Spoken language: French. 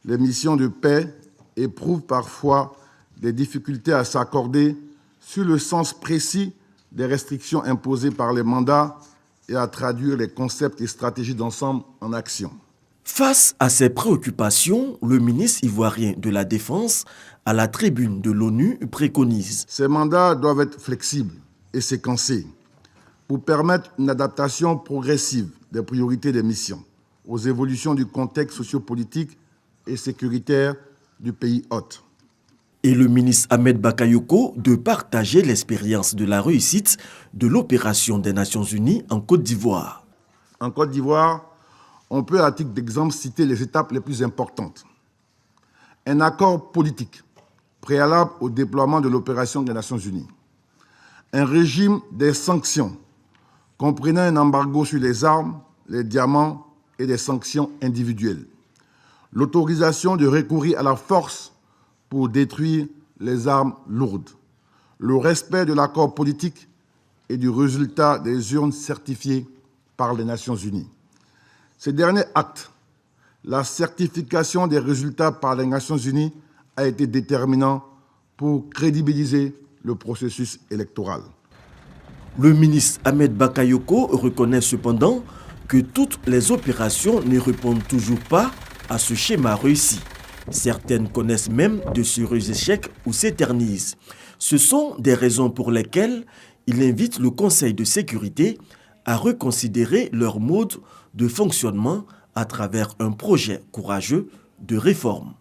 les missions de paix éprouvent parfois des difficultés à s'accorder sur le sens précis des restrictions imposées par les mandats et à traduire les concepts et stratégies d'ensemble en action. Face à ces préoccupations, le ministre ivoirien de la Défense, à la tribune de l'ONU, préconise. Ces mandats doivent être flexibles et séquencés pour permettre une adaptation progressive des priorités des missions aux évolutions du contexte sociopolitique et sécuritaire du pays hôte. Et le ministre Ahmed Bakayoko de partager l'expérience de la réussite de l'opération des Nations Unies en Côte d'Ivoire. En Côte d'Ivoire, on peut à titre d'exemple citer les étapes les plus importantes. Un accord politique préalable au déploiement de l'opération des Nations Unies. Un régime des sanctions comprenant un embargo sur les armes, les diamants et des sanctions individuelles. L'autorisation de recourir à la force pour détruire les armes lourdes. Le respect de l'accord politique et du résultat des urnes certifiées par les Nations Unies. Ces derniers actes, la certification des résultats par les Nations Unies a été déterminant pour crédibiliser le processus électoral. Le ministre Ahmed Bakayoko reconnaît cependant que toutes les opérations ne répondent toujours pas à ce schéma réussi. Certaines connaissent même de sérieux échecs ou s'éternisent. Ce sont des raisons pour lesquelles il invite le Conseil de sécurité à reconsidérer leur mode de fonctionnement à travers un projet courageux de réforme.